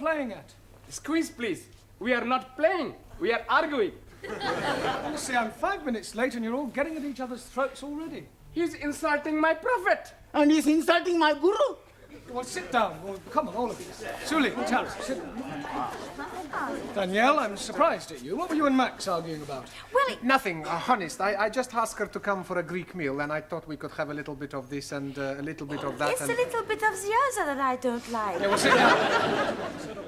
playing at? Squeeze, please. We are not playing. We are arguing. Honestly, I'm 5 minutes late and you're all getting at each other's throats already. He's insulting my prophet. And he's insulting my guru. Well, sit down. Well, come on, all of you. Suli, Tara, sit down. Danielle, I'm surprised at you. What were you and Max arguing about? Well, Nothing, honest. I just asked her to come for a Greek meal, and I thought we could have a little bit of this and a little bit of that. it's a little bit of the other that I don't like. Yeah, well, sit down. Sit down.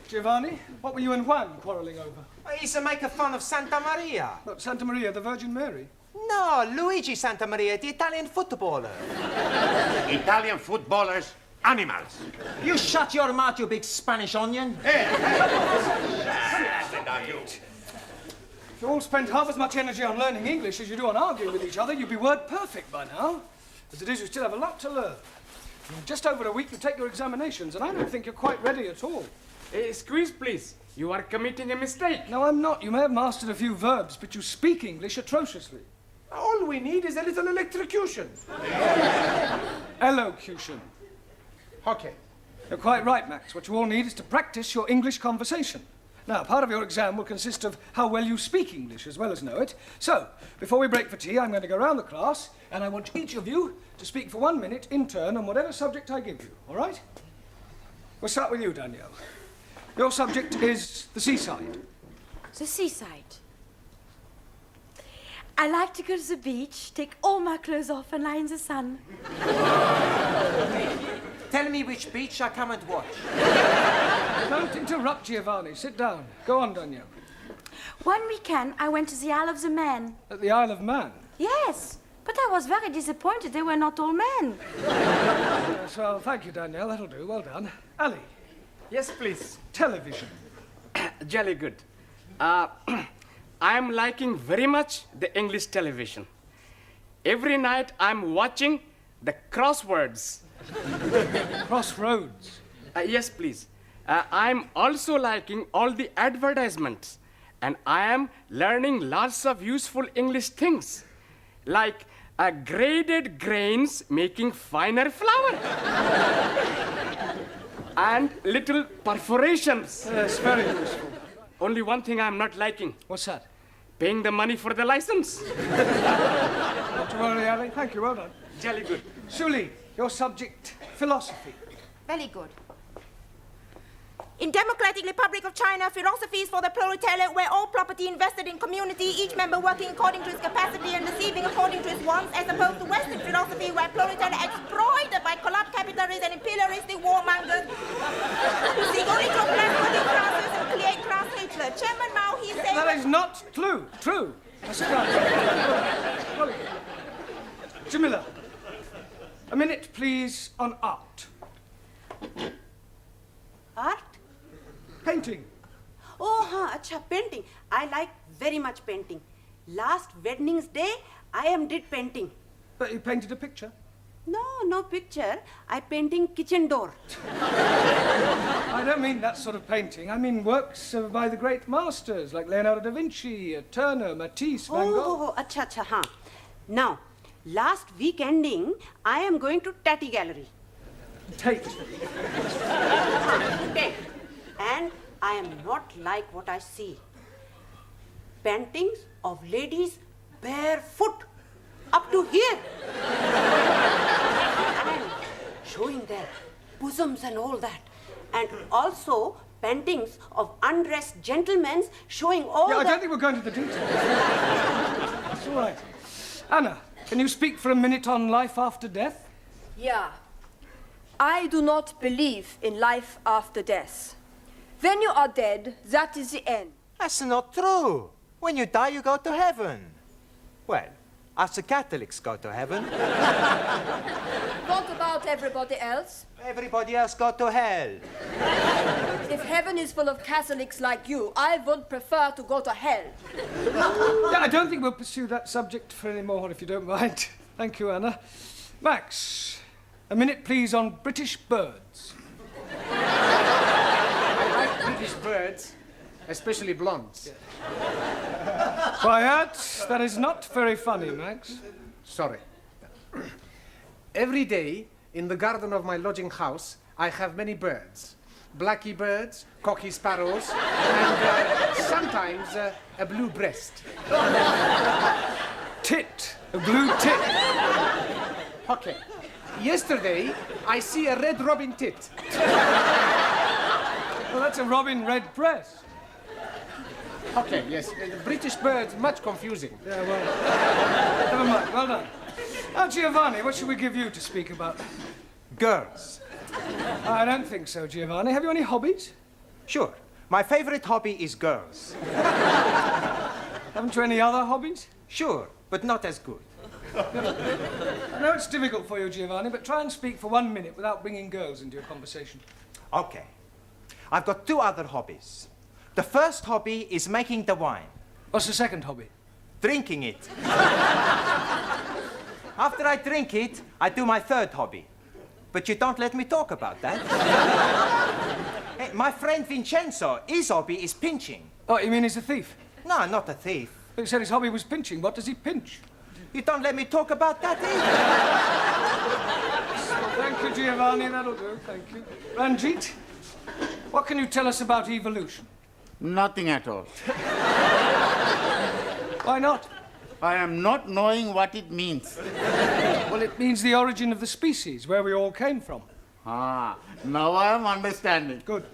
Giovanni, what were you and Juan quarrelling over? He's making fun of Santa Maria. Look, Santa Maria, the Virgin Mary. No, Luigi Santa Maria, the Italian footballer. Italian footballers, animals. You shut your mouth, you big Spanish onion. If you all spent half as much energy on learning English as you do on arguing with each other, you'd be word perfect by now. As it is, you still have a lot to learn. In just over a week, you take your examinations, and I don't think you're quite ready at all. Squeeze, please. You are committing a mistake. No, I'm not. You may have mastered a few verbs, but you speak English atrociously. All we need is a little electrocution. Elocution. Okay. You're quite right, Max. What you all need is to practice your English conversation. Now, part of your exam will consist of how well you speak English as well as know it. So, before we break for tea, I'm going to go round the class, and I want each of you to speak for 1 minute in turn on whatever subject I give you, all right? We'll start with you, Danielle. Your subject is the seaside. The seaside. I like to go to the beach, take all my clothes off and lie in the sun. Tell me which beach I come and watch. Don't interrupt, Giovanni. Sit down. Go on, Danielle. One weekend, I went to the Isle of the Man. At the Isle of Man. Yes, but I was very disappointed they were not all men. Yes, well, thank you, Danielle. That'll do. Well done. Ali, Yes, please. television. Jolly good. I'm liking very much the English television. Every night I'm watching the crosswords. Crossroads. Yes, please. I'm also liking all the advertisements. And I am learning lots of useful English things. Like graded grains making finer flour. And little perforations. Yes, very useful. Only one thing I'm not liking. What's that? Paying the money for the license. Not to worry, Ali. Thank you. Well done. Jolly good. Suli, your subject, philosophy. Very good. In Democratic Republic of China, philosophy is for the proletariat, where all property invested in community, each member working according to his capacity and receiving according to his wants, as opposed to Western philosophy, where proletariat exploited by corrupt capitalists and imperialistic warmongers who seek only to oppress working classes and create class hatred. Chairman Mao, he said... That is not true. Now sit down. Well, Jamila, a minute, please, on art. Art? Painting. Oh, acha, painting. I like very much painting. Last Wednesday's day, I did painting. But you painted a picture? No picture. I painting kitchen door. I don't mean that sort of painting. I mean works by the great masters, like Leonardo da Vinci, Turner, Matisse, Van Gogh. Oh, acha, huh. Now, last week ending, I am going to Tatty Gallery. Tate. Tate. And I am not like what I see. Paintings of ladies barefoot up to here. And showing their bosoms and all that. And also paintings of undressed gentlemen showing all I that... don't think we're going to the details. It's all right. Anna, can you speak for a minute on life after death? Yeah. I do not believe in life after death. When you are dead, that is the end. That's not true. When you die, you go to heaven. Well, us the Catholics go to heaven. What about everybody else? Everybody else go to hell. If heaven is full of Catholics like you, I would prefer to go to hell. Yeah, I don't think we'll pursue that subject for any more, if you don't mind. Thank you, Anna. Max, a minute, please, on British birds. British birds, especially blondes. Quiet. That is not very funny, Max. Sorry. Every day, in the garden of my lodging house, I have many birds. blacky birds, cocky sparrows, and sometimes a blue breast. Tit. A blue tit. Okay. Yesterday, I see a red robin tit. Well, that's a robin redbreast. Okay, yes. The British birds, much confusing. Yeah, well, never mind. Well done. Now, Giovanni, what should we give you to speak about? Girls. I don't think so, Giovanni. Have you any hobbies? Sure. My favorite hobby is girls. Haven't you any other hobbies? Sure, but not as good. I know it's difficult for you, Giovanni, but try and speak for 1 minute without bringing girls into your conversation. Okay. I've got 2 other hobbies. The first hobby is making the wine. What's the second hobby? Drinking it. After I drink it, I do my third hobby. But you don't let me talk about that. Hey, my friend Vincenzo, his hobby is pinching. Oh, you mean he's a thief? No, not a thief. But you said his hobby was pinching. What does he pinch? You don't let me talk about that either. Thank you, Giovanni. That'll do. Thank you. Ranjit, what can you tell us about evolution? Nothing at all. Why not? I am not knowing what it means. Well, it means the origin of the species, where we all came from. Ah, now I am understanding. Good.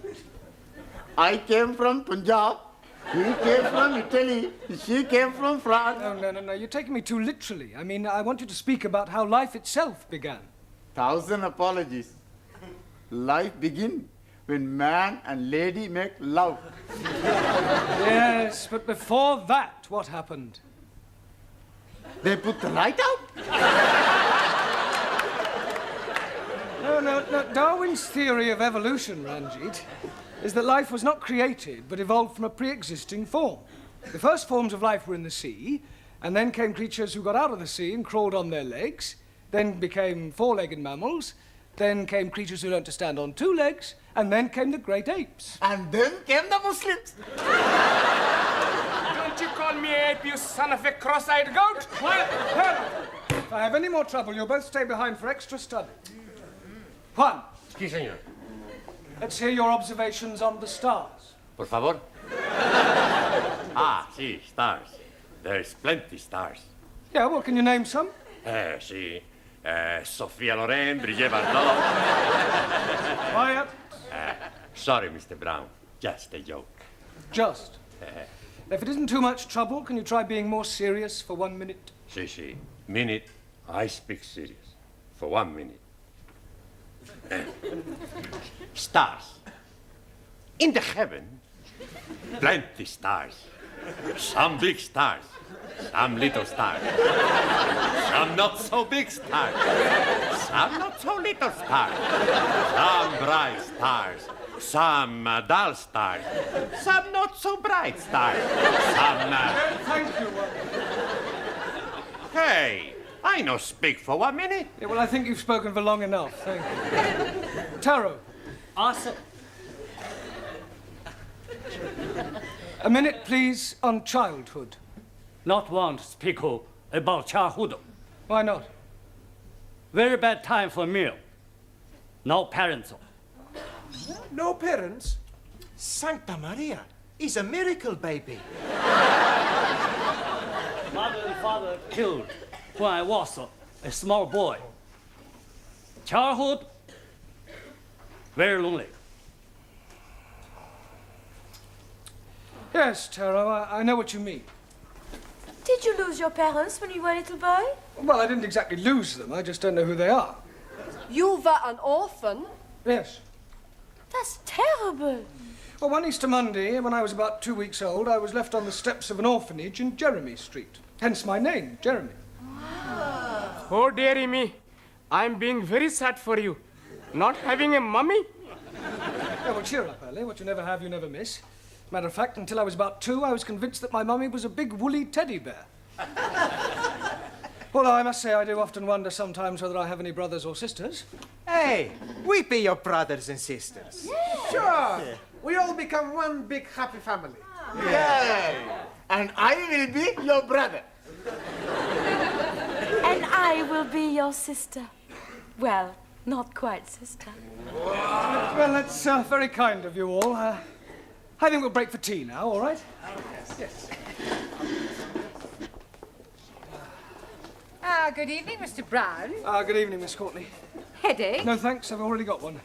I came from Punjab. He came from Italy. She came from France. No. You're taking me too literally. I mean, I want you to speak about how life itself began. 1,000 apologies. Life begins when man and lady make love. Yes, but before that, what happened? They put the light out. No. Darwin's theory of evolution, Ranjit, is that life was not created, but evolved from a pre-existing form. The first forms of life were in the sea, and then came creatures who got out of the sea and crawled on their legs, then became 4-legged mammals, then came creatures who learned to stand on 2 legs, and then came the great apes. And then came the Muslims. Don't you call me ape, you son of a cross-eyed goat? Quiet! If I have any more trouble, you'll both stay behind for extra study. Juan, Sí, señor. let's hear your observations on the stars. Por favor. Sí, stars. There's plenty stars. Yeah, well, can you name some? Sí. Sophia Loren, Brigitte Bardot. Quiet. Sorry, Mr. Brown. Just a joke. Just. If it isn't too much trouble, can you try being more serious for 1 minute? Sí. Minute, I speak serious. For 1 minute. Stars. In the heaven, plenty stars. Some big stars, some little stars. Some not so big stars, some not so little stars. Some bright stars, some dull stars, some not so bright stars. Some... Thank you. Hey, I no speak for 1 minute. Yeah, well, I think you've spoken for long enough. Thank you. Taro, Awesome. a minute, please, on childhood. Not want to speak about childhood. Why not? Very bad time for meal. No parents. No parents? Santa Maria, he's a miracle baby. Mother and father killed when I was a small boy. Childhood, very lonely. Yes, Taro, I know what you mean. Did you lose your parents when you were a little boy? Well, I didn't exactly lose them. I just don't know who they are. You were an orphan? Yes. That's terrible. Well, one Easter Monday, when I was about 2 weeks old, I was left on the steps of an orphanage in Jeremy Street. Hence my name, Jeremy. Oh, dearie me. I'm being very sad for you. Not having a mummy? Yeah, well, cheer up, Ellie. What you never have, you never miss. Matter of fact, until I was about 2, I was convinced that my mummy was a big woolly teddy bear. Although I must say I do often wonder sometimes whether I have any brothers or sisters. Hey, we be your brothers and sisters. Sure. We all become one big happy family. Yeah. And I will be your brother. And I will be your sister. Well, Not quite, sister. Well, that's very kind of you all. I think we'll break for tea now, all right? Yes. Good evening, Mr. Brown. Good evening, Miss Courtney. Headache? No, thanks. I've already got one. Would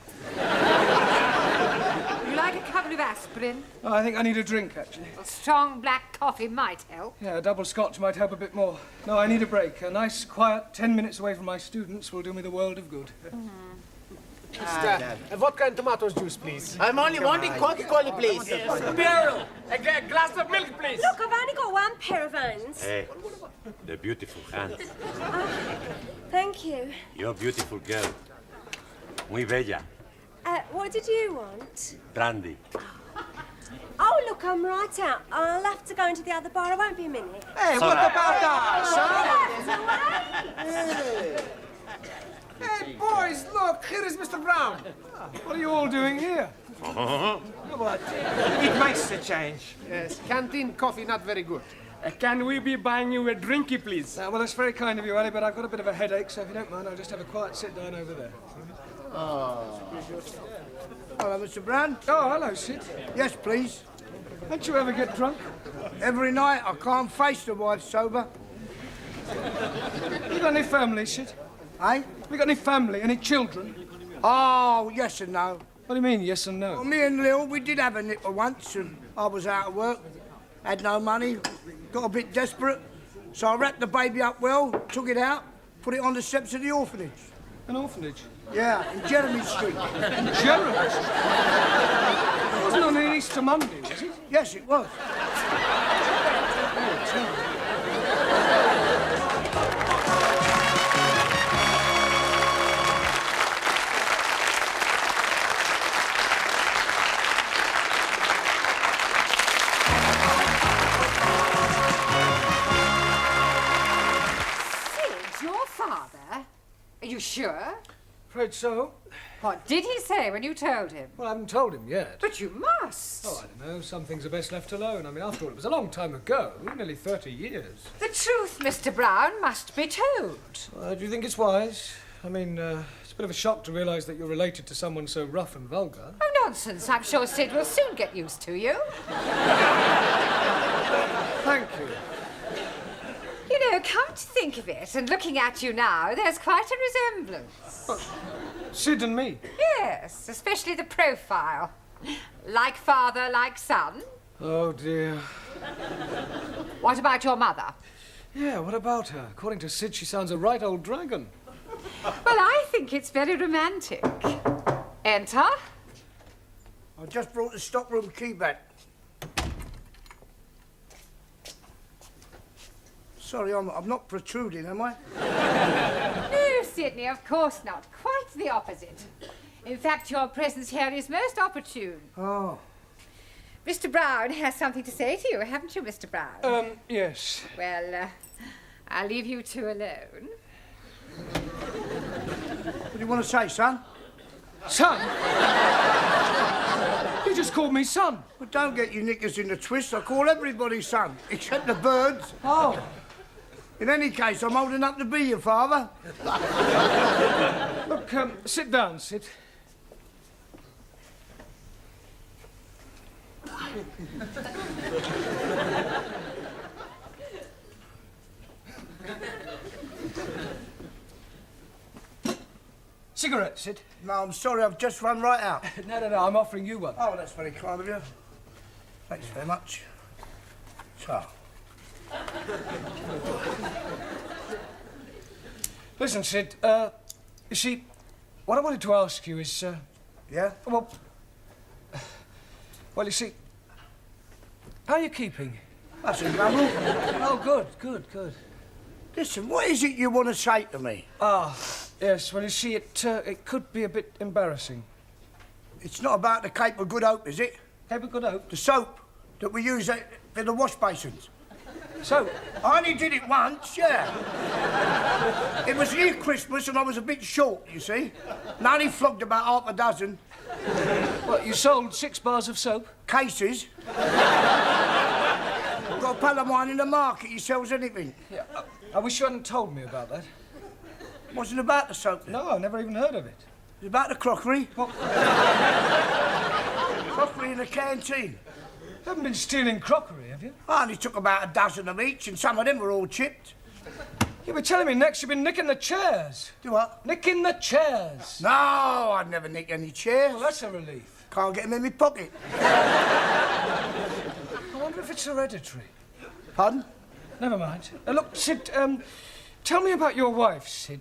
you like a couple of aspirin? Oh, I think I need a drink, actually. A strong black coffee might help. Yeah, a double scotch might help a bit more. No, I need a break. A nice, quiet 10 minutes away from my students will do me the world of good. A vodka and tomatoes juice, please. I'm only wanting Coca-Cola, please. Beryl, a glass of milk, please. Look, I've only got one pair of hands. Hey, the beautiful hands. Thank you. You're a beautiful girl. Muy bella. What did you want? Brandy. Oh, look, I'm right out. I'll have to go into the other bar. I won't be a minute. Hey, what about that, Hey, boys, look, here is Mr. Brown. What are you all doing here? It makes a change. Yes, canteen coffee not very good. Can we be buying you a drinky, please? Well, that's very kind of you, Ali, but I've got a bit of a headache, so if you don't mind, I'll just have a quiet sit down over there. Hello, Mr. Brown. Oh, hello, Sid. Yes, please. Don't you ever get drunk? Every night I can't face the wife sober. You got any family, Sid? Eh? You got any family, any children? Oh, yes and no. What do you mean, yes and no? Well, me and Lil, we did have a nipper once, and I was out of work, had no money, got a bit desperate, so I wrapped the baby up well, took it out, put it on the steps of the orphanage. An orphanage? Yeah, in Jeremy Street. Jeremy Street? It wasn't on an Easter Monday, was it? Yes, it was. Are you sure? Afraid so. What did he say when you told him? Well, I haven't told him yet. But you must. Oh, I don't know. Some things are best left alone. I mean, after all, it was a long time ago. Nearly 30 years. The truth, Mr. Brown, must be told. Do you think it's wise? I mean, it's a bit of a shock to realise that you're related to someone so rough and vulgar. Oh, nonsense. I'm sure Sid will soon get used to you. Thank you. You know, come to think of it, and looking at you now, there's quite a resemblance. Sid and me? Yes, especially the profile. Like father, like son. Oh, dear. What about your mother? Yeah, what about her? According to Sid, she sounds a right old dragon. Well, I think it's very romantic. Enter. I just brought the stockroom key back. Sorry, I'm not protruding, am I? No, Sidney, of course not. Quite the opposite. In fact, your presence here is most opportune. Oh. Mr. Brown has something to say to you, haven't you, Mr. Brown? Yes. Well, I'll leave you two alone. What do you want to say, son? Son? You just called me son. Well, don't get your knickers in the twist. I call everybody son, except the birds. Oh. In any case, I'm old enough to be your father. Look, sit down, Sid. Cigarette, Sid? No, I'm sorry, I've just run right out. No, I'm offering you one. Oh, that's very kind of you. Thanks very much. So. Listen, Sid, you see, what I wanted to ask you is, Yeah? well, you see, how are you keeping? That's a grumble. Oh, good. Listen, what is it you want to say to me? Yes, well, you see, it could be a bit embarrassing. It's not about the Cape of Good Hope, is it? Cape of Good Hope? The soap that we use in the wash basins. So, I only did it once, yeah. It was near Christmas and I was a bit short, you see. And I only flogged about half a dozen. what, you sold 6 bars of soap? Cases. I've got a pal of mine in the market, he sells anything. Yeah, I wish you hadn't told me about that. Wasn't about the soap. No, I've never even heard of it. It was about the crockery. What? Crockery in the canteen. You haven't been stealing crockery, have you? I only took about a dozen of each, and some of them were all chipped. You were telling me next you've been nicking the chairs. Do what? Nicking the chairs. No, I'd never nick any chairs. Well, that's a relief. Can't get them in my pocket. I wonder if it's hereditary. Pardon? Never mind. Look, Sid, tell me about your wife, Sid.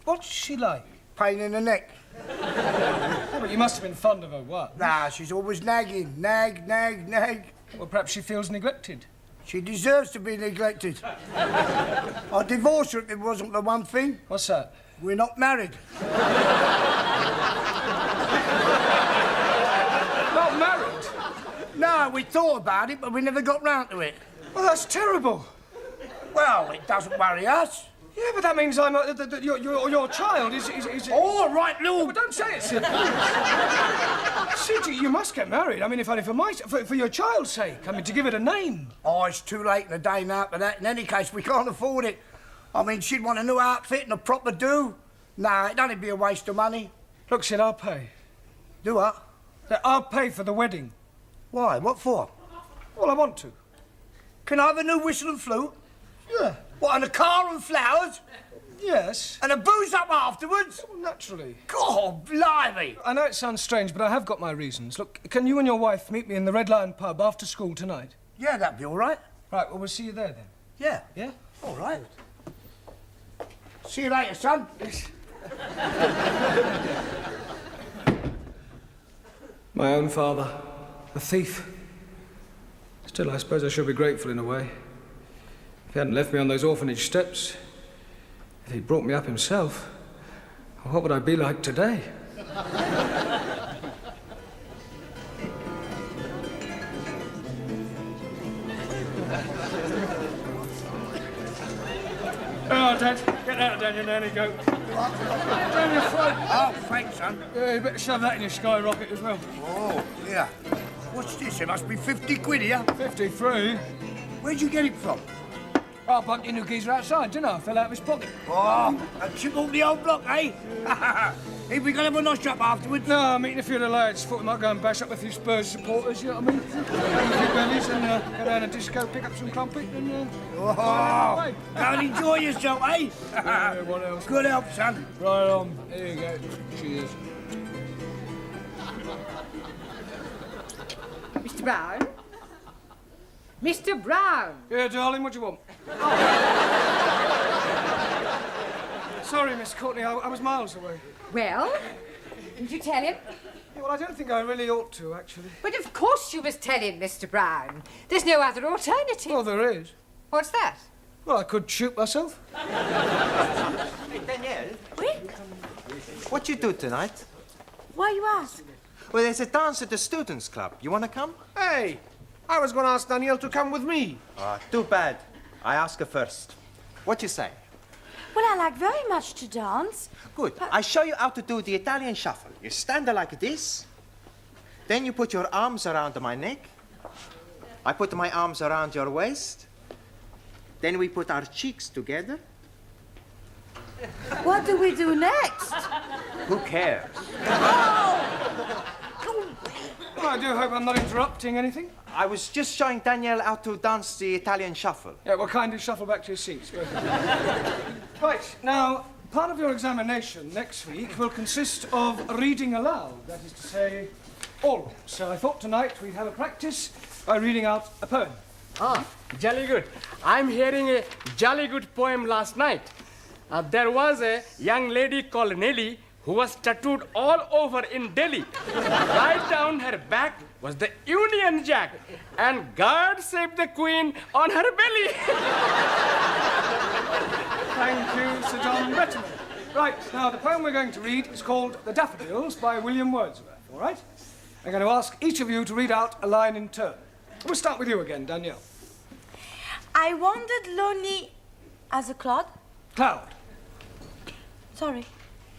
What's she like? Pain in the neck. Yeah, but you must have been fond of her, what? Nah, she's always nagging. Nag, nag, nag. Well, perhaps she feels neglected. She deserves to be neglected. I'd divorce her if it wasn't the one thing. What's that? We're not married. Not married? No, we thought about it, but we never got round to it. Well, that's terrible. Well, it doesn't worry us. Yeah, but that means your child is... All right, Lou. Well, don't say it, Sid. Sid, you must get married. I mean, if only for your child's sake. I mean, to give it a name. Oh, it's too late in the day now for that. In any case, we can't afford it. I mean, she'd want a new outfit and a proper do. Nah, it'd only be a waste of money. Look, Sid, I'll pay. Do what? I'll pay for the wedding. Why? What for? Well, I want to. Can I have a new whistle and flute? Yeah. What, and a car and flowers? Yes. And a booze up afterwards? Well, naturally. God, blimey. I know it sounds strange, but I have got my reasons. Look, can you and your wife meet me in the Red Lion pub after school tonight? Yeah, that'd be all right. Right, well, we'll see you there then. Yeah. Yeah? All right. See you later, son. My own father, a thief. Still, I suppose I should be grateful in a way. If he hadn't left me on those orphanage steps, if he'd brought me up himself, what would I be like today? Oh, Dad, get out down your nanny goat. Down your throat. Oh, thanks, son. Yeah, you better shove that in your skyrocket as well. Oh, yeah. What's this? It must be 50 quid here. 53? Where'd you get it from? I bumped into a geezer outside, didn't I? Fell out of his pocket. Oh, and chip all the old block, eh? Ain't we gonna have a nice shop afterwards? No, I'm meeting a few of the lads. Thought we might go and bash up a few Spurs supporters, you know what I mean? Have a few bellies and go down a disco, pick up some crumpet and... Oh, go and enjoy yourself, eh? Yeah, what else? Good help, son. Right on. Here you go. Cheers. Mr. Brown? Mr. Brown! Yeah, darling, what do you want? Sorry, Miss Courtney, I was miles away. Well, did you tell him? Yeah, well, I don't think I really ought to, actually. But of course you must tell him, Mr. Brown. There's no other alternative. Well, there is. What's that? Well, I could shoot myself. Hey, Danielle. Oui? What you do tonight? Why you ask? Well, there's a dance at the students' club. You want to come? Hey, I was going to ask Danielle to come with me. Too bad. I ask her first. What you say? Well, I like very much to dance. Good. I show you how to do the Italian shuffle. You stand there like this. Then you put your arms around my neck. I put my arms around your waist. Then we put our cheeks together. What do we do next? Who cares? Well, I do hope I'm not interrupting anything. I was just showing Danielle how to dance the Italian shuffle. Yeah, well, kindly shuffle back to your seats. Go ahead. Right, now, part of your examination next week will consist of reading aloud. That is to say, always. So I thought tonight we'd have a practice by reading out a poem. Ah, jolly good. I'm hearing a jolly good poem last night. There was a young lady called Nelly who was tattooed all over in Delhi. Right down her back was the Union Jack, and God save the Queen on her belly. Thank you, Sir John Betterman. Right, now the poem we're going to read is called The Daffodils by William Wordsworth, all right? I'm going to ask each of you to read out a line in turn. We'll start with you again, Danielle. I wandered lonely as a clod. Cloud. Sorry.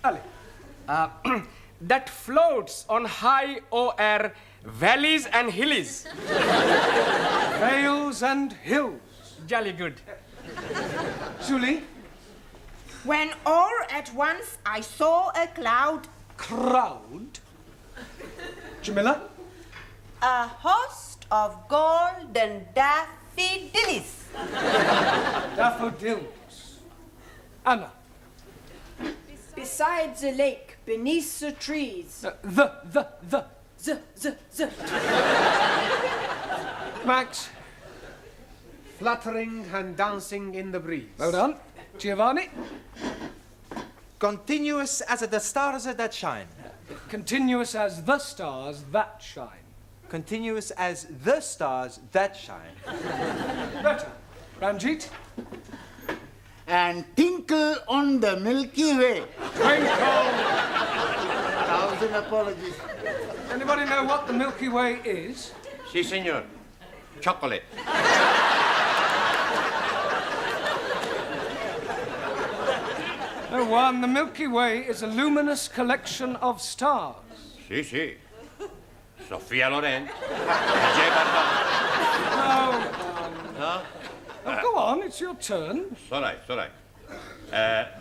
Ali. That floats on high o'er valleys and hillies. Vales and hills. Jolly good. Julie. When all at once I saw a cloud. Crowd? Jamila? A host of golden daffodils. Daffodils. Anna? Beside the lake, beneath the trees. The. Z. Max? Fluttering and dancing in the breeze. Well done. Giovanni? Continuous as the stars that shine. Continuous as the stars that shine. Continuous as the stars that shine. Better. Ranjit? And tinkle on the Milky Way. Twinkle! 1,000 apologies. Anybody know what the Milky Way is? Si, senor. Chocolate. No one. The Milky Way is a luminous collection of stars. Si, si. Sofia Loren. No. Oh, go on, it's your turn. It's all right.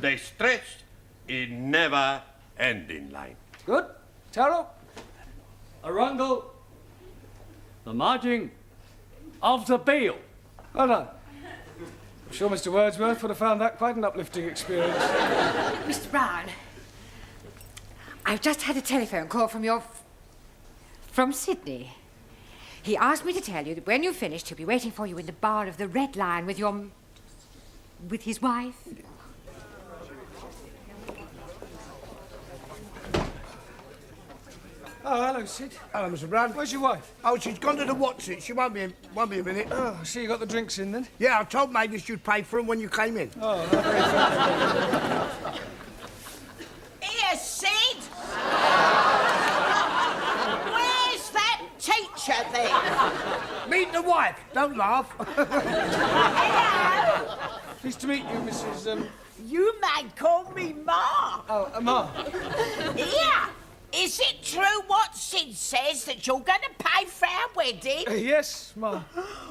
They stretch in never-ending line. Good. Taro? Arundel, the margin of the bill. Well done. I'm sure Mr. Wordsworth would have found that quite an uplifting experience. Mr. Brown, I've just had a telephone call from Sydney. He asked me to tell you that when you've finished, he'll be waiting for you in the bar of the Red Lion with his wife. Oh, hello, Sid. Hello, Mr. Brown. Where's your wife? Oh, she's gone to the Watson. She won't be a minute. Oh, I see you got the drinks in then. Yeah, I told Mavis you'd pay for them when you came in. Oh, very Here, Sid! Where's that teacher then? Meet the wife. Don't laugh. Hello! Pleased to meet you, Mrs. You may call me Ma. Oh, Ma. Yeah. Is it true what Sid says that you're going to pay for our wedding? Yes, Ma.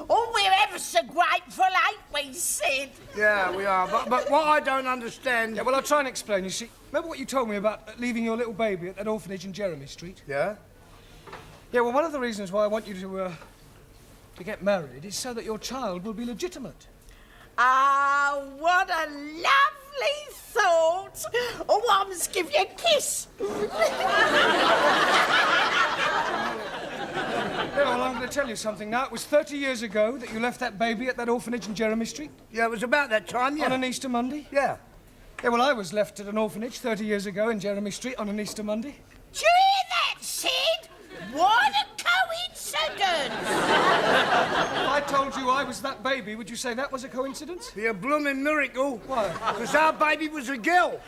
Oh, we're ever so grateful, ain't we, Sid? Yeah, we are. But what I don't understand... Yeah, well, I'll try and explain. You see, remember what you told me about leaving your little baby at that orphanage in Jeremy Street? Yeah? Yeah, well, one of the reasons why I want you to get married is so that your child will be legitimate. Ah, what a lovely thought. Oh, I must give you a kiss. Yeah, well, I'm going to tell you something now. It was 30 years ago that you left that baby at that orphanage in Jeremy Street. Yeah, it was about that time, yeah. On an Easter Monday? Yeah. Yeah, well, I was left at an orphanage 30 years ago in Jeremy Street on an Easter Monday. Do you hear that, Sid? What a coincidence! If I told you I was that baby, would you say that was a coincidence? Be a blooming miracle. Why? Because our baby was a girl.